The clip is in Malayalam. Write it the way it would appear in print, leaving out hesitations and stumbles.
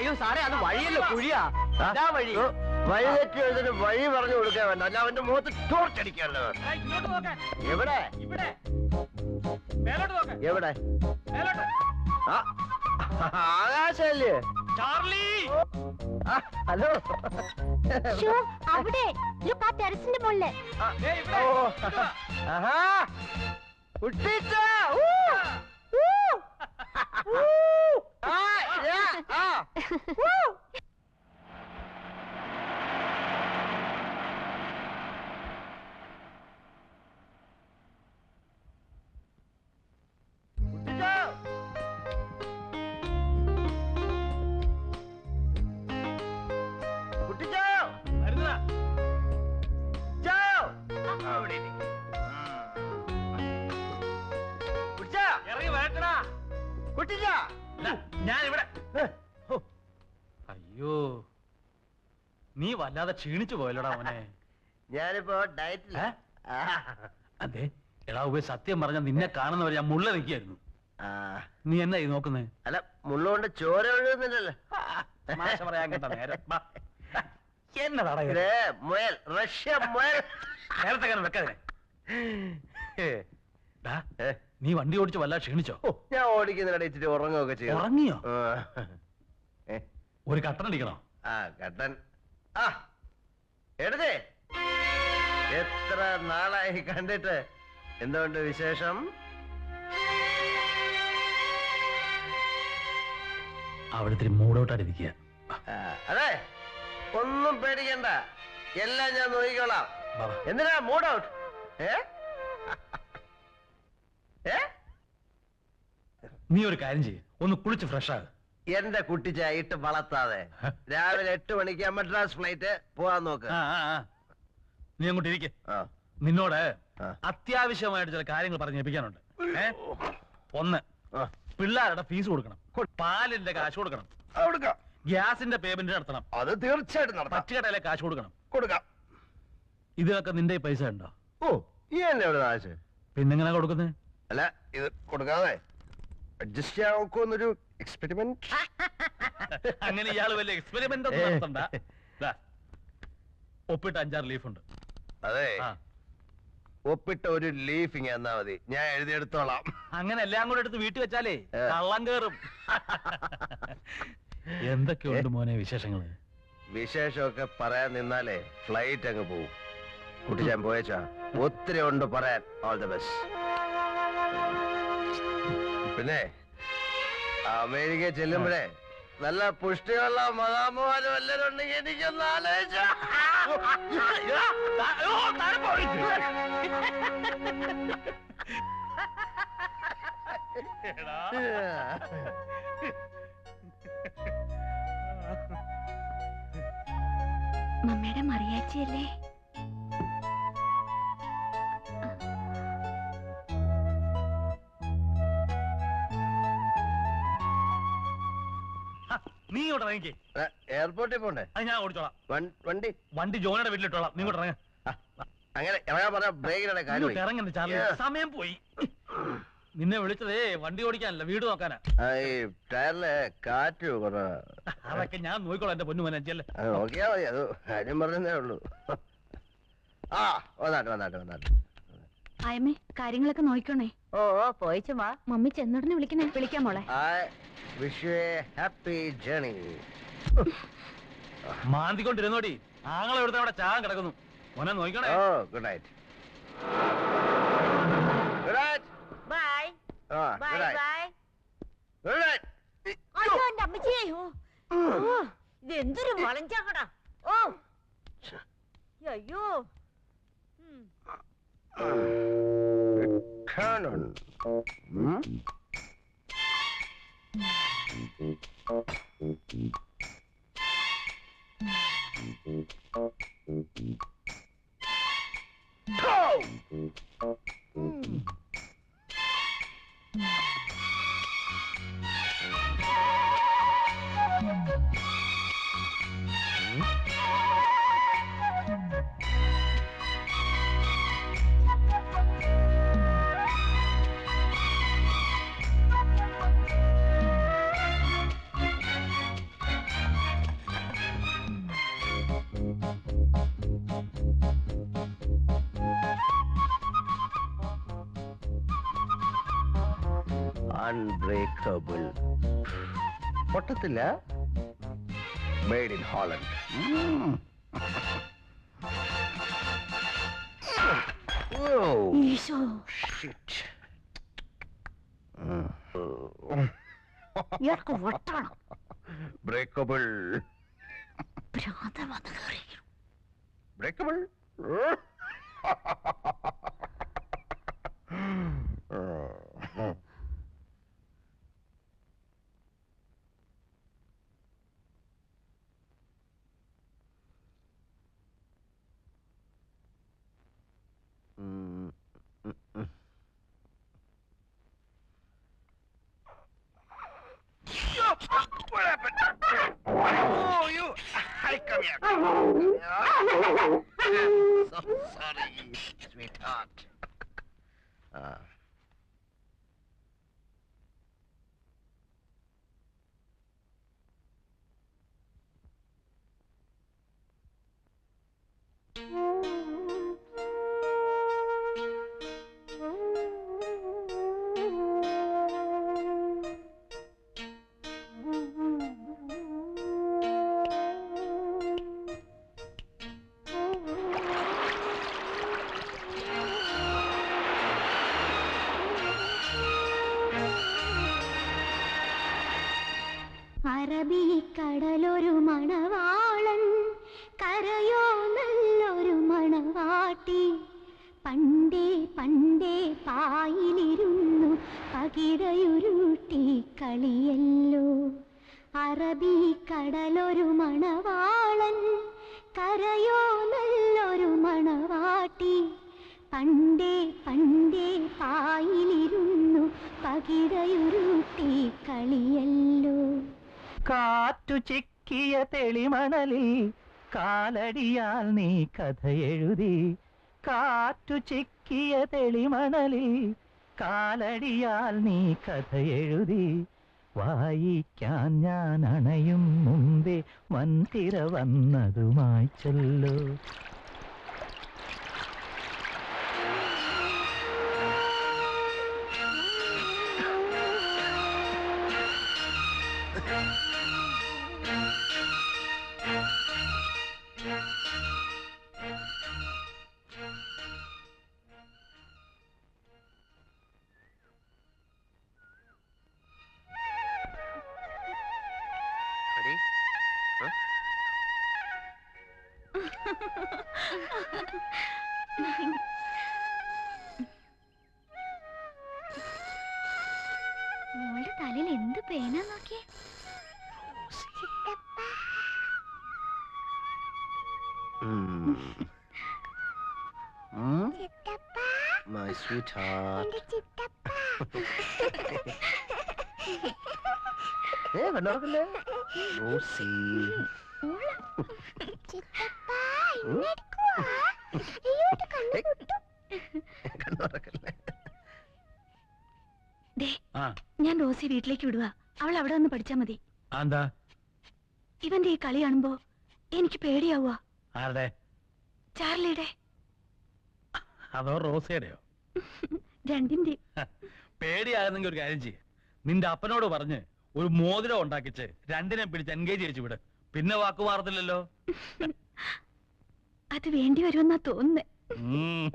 അയ്യോ സാറേ അത് വഴിയല്ലോ കുഴിയാ. വഴി വഴി തെറ്റി എഴുതിന് വഴി പറഞ്ഞു കൊടുക്കാൻ വേണ്ട, അല്ല അവന്റെ മുഖത്ത് ടോർച്ചടിക്കാല്ലോ. എവിടെ എവിടെ ആകാശല്ലേ? ഹലോ അവിടെ ടെറസിന്റെ മുകളില് കുട്ടിച്ചാ ഞാൻ ഇവിടെ. അയ്യോ നീ വല്ലാതെ ക്ഷീണിച്ചു പോയല്ലോടാ മോനെ. ഞാനിപ്പോ ഡയറ്റില്ല. അതെ എടാ ഉപ സത്യം പറഞ്ഞ നിന്നെ കാണുന്നവരെ ഞാൻ മുള്ള നിൽക്കായിരുന്നു. നീ എന്നാ ഈ നോക്കുന്നേ? അല്ല മുള്ളുകൊണ്ട് ചോര ഒഴുകുന്നില്ലല്ലോ. പറയാൻ കേട്ട നേരം എന്നതാടാ മുയൽ, റഷ്യ മുയൽ. നേരത്തെ കാരണം വെക്കാതെ. നീ വണ്ടി ഓടിച്ച് വല്ല ക്ഷീണിച്ചോ? ഞാൻ ഓടിക്കുന്നിടയിൽ ഇച്ചിരി ഉറങ്ങുകയൊക്കെ ചെയ്യും. ഉറങ്ങിയോ? ഒരു കട്ടൻ അടിക്കണോ? കട്ടൻ എടുത്തേ. എത്ര നാളായി കണ്ടിട്ട്. എന്തുകൊണ്ട് വിശേഷം? അവിടുത്തെ മൂടോട്ടാടിരിക്കുക. അതെ ഒന്നും പേടിക്കണ്ട, എല്ലാം ഞാൻ നോക്കിക്കോളാം. എന്തിനാ മൂഡ് ഔട്ട്? നീ ഒരു കാര്യം ചെയ്യ, ഒന്ന് കുളിച്ച് ഫ്രഷ് ആകും. എന്റെ കുട്ടിച്ചായിട്ട് വളർത്താതെ രാവിലെ 8 മണിക്ക് മദ്രാസ് ഫ്ലൈറ്റ് പോവാൻ നോക്ക്. നീ അങ്ങോട്ട് ഇരിക്ക. നിന്നോട് അത്യാവശ്യമായിട്ട് ചില കാര്യങ്ങൾ പറഞ്ഞേൽപ്പിക്കാനുണ്ട്. ഒന്ന്, പിള്ളേരുടെ ഫീസ് കൊടുക്കണം, പാലിന്റെ കാശ് കൊടുക്കണം, ഗ്യാസിന്റെ പേയ്മെന്റ് നടത്തണം. അത് തീർച്ചയായിട്ടും പച്ചുകടയിലെ കാശ് കൊടുക്കണം. കൊടുക്കാം. ഇതൊക്കെ നിന്റെ പൈസ ഉണ്ടോ? ഈ എന്നെ എവിടെ കാശ്? പിന്നെങ്ങനെ കൊടുക്കുന്നത്? അല്ല ഇത് കൊടുക്കാതെ അഡ്ജസ്റ്റ് ചെയ്യാൻ നോക്കുന്നൊരു എക്സ്പെരിമെന്റ്. അങ്ങനെ ഇയാള് വലിയ എക്സ്പെരിമെന്റ് ഒന്നും നടത്തണ്ട. ഒപ്പിട്ട് 5-6 ലീഫ് ഉണ്ട്. അതെ ഒപ്പിട്ട ഒരു ലീഫ് ഇങ്ങനെ എന്നാ മതി, ഞാൻ എഴുതിയെടുത്തോളാം. അങ്ങനെ എല്ലാം കൂടെ എടുത്ത് വീട്ടിൽ വെച്ചാലേ കള്ളം കേറും. എന്തൊക്കെയുണ്ട് മോനെ വിശേഷങ്ങള്? വിശേഷമൊക്കെ പറയാൻ നിന്നാലേ ഫ്ലൈറ്റ് അങ്ങ് പോവും. കുട്ടി ഞാൻ പോയച്ചാ ഒത്തിരി ഉണ്ട് പറയാൻ. All the best. പിന്നെ അമേരിക്ക ചെല്ലുമ്പോഴേ നല്ല പുഷ്ടിയുള്ള മഹാമോഹനും എല്ലാരും ഉണ്ടെങ്കിൽ എനിക്കൊന്ന് ആലോചിച്ച. മമ്മയുടെ മറിയാച്ചിയല്ലേ? നീ ഇങ്ങോട്ട് ഇറങ്ങി. എയർപോർട്ടിൽ പോണ്ടേ? അത് ഞാൻ ഓടിച്ചോളാം. വണ്ടി ജോണിയുടെ വീട്ടിലിട്ടോളാം. നീ ഇങ്ങോട്ട് ഇറങ്ങ. അങ്ങനെ ഇറങ്ങാൻ പറഞ്ഞ ബ്രേക്കിന്റെ കാര്യം ഇറങ്ങണ്ട ചാർലി, സമയം പോയി. നിന്നെ വിളിച്ചതേ വണ്ടി ഓടിക്കാനല്ല, വീട് നോക്കാനാ. ടയറിലെ കാറ്റ് അതൊക്കെ ഞാൻ നോക്കിക്കോളാം എന്റെ പൊന്നു മോനെ. നോക്കിയാ മതി, അത് കാര്യം പറഞ്ഞതേ ഉള്ളൂ. വന്നാട്ടെ. ആയമ്മേ കാര്യങ്ങളൊക്കെ നോക്കണേ. പോയിച്ചുമാ. മമ്മി ചെന്നുടനെ വിളിക്കണേ. വിളിക്കാം മോളെ. Wish you a happy journey. മാന്തിക്കൊണ്ടിരുന്നോടി, ആങ്ങളെ എടുത്ത് അവിടെ ചാകാൻ കിടക്കുന്നു. മോനെ നോക്കണേ. Good night. Good night. Bye bye bye. Good night. അയ്യോ എന്റെ അമ്മച്ചിയെ, ഇത് എന്തൊരു വളഞ്ചാക്കടാ. അയ്യോ Canon. അൺബ്രേക്കബിൾ. പൊട്ടത്തില്ല. Made in Holland. ഈശോ, ഇയാൾക്ക് വട്ടാണോ? ബ്രേക്കബിൾ. ഭ്രാന്തൻ വന്ന് കയറി. Breakable. What happened? Oh, you! Hi, come here. So sorry, sweetheart. അറബിക്കടലൊരു മണവാളൻ, കരയോ നല്ലൊരു മണവാട്ടി. പണ്ടേ പണ്ടേ പായിലിരുന്നു പകിടയുരുട്ടി കളിയല്ലോ. അറബിക്കടലൊരു മണവാളൻ, കരയോ നല്ലൊരു മണവാട്ടി. പണ്ടേ പണ്ടേ പായിലിരുന്നു പകിടയുരുട്ടി കളിയല്ലോ. കാറ്റു ചിക്കിയ തെളിമണലിൽ കാലടിയാൽ നീ കഥ എഴുതി. കാറ്റു ചിക്കിയ തെളിമണലിൽ കാലടിയാൽ നീ കഥ എഴുതി. വായിക്കാൻ ഞാൻ അണയും മുമ്പേ വൻതിര വന്നതുമായി ചൊല്ലു. Ready? Huh? മോളുടെ തലയിൽ എന്ത് പേനാ നോക്കിയേ. My sweetheart. കണ്ടോർക്കല്ലേ റോസി. കണ്ടോർക്കല്ലേ. ഞാൻ റോസി വീട്ടിലേക്ക് വിടുക. അവൾ അവിടെ നിന്ന് പഠിച്ചാ മതി. എന്താ ഇവന്റെ ഈ കളി കാണുമ്പോ എനിക്ക് പേടിയാവുക. ആരുടെ? ചാർലിയുടെ. അതോ റോസയുടെയോ? രണ്ടിന്റെ. പേടിയാകുന്നെങ്കിൽ ഒരു കാര്യം ചെയ്യ്, നിന്റെ അപ്പനോട് പറഞ്ഞ് ഒരു മോതിരം ഉണ്ടാക്കിച്ച് രണ്ടിനെ പിടിച്ച് എൻഗേജ് ചെയ്യിച്ചു വിട്. പിന്നെ വാക്ക് മാറത്തില്ലല്ലോ. അത് വേണ്ടി വരുമെന്നാ തോന്നുന്നേ. Hmm.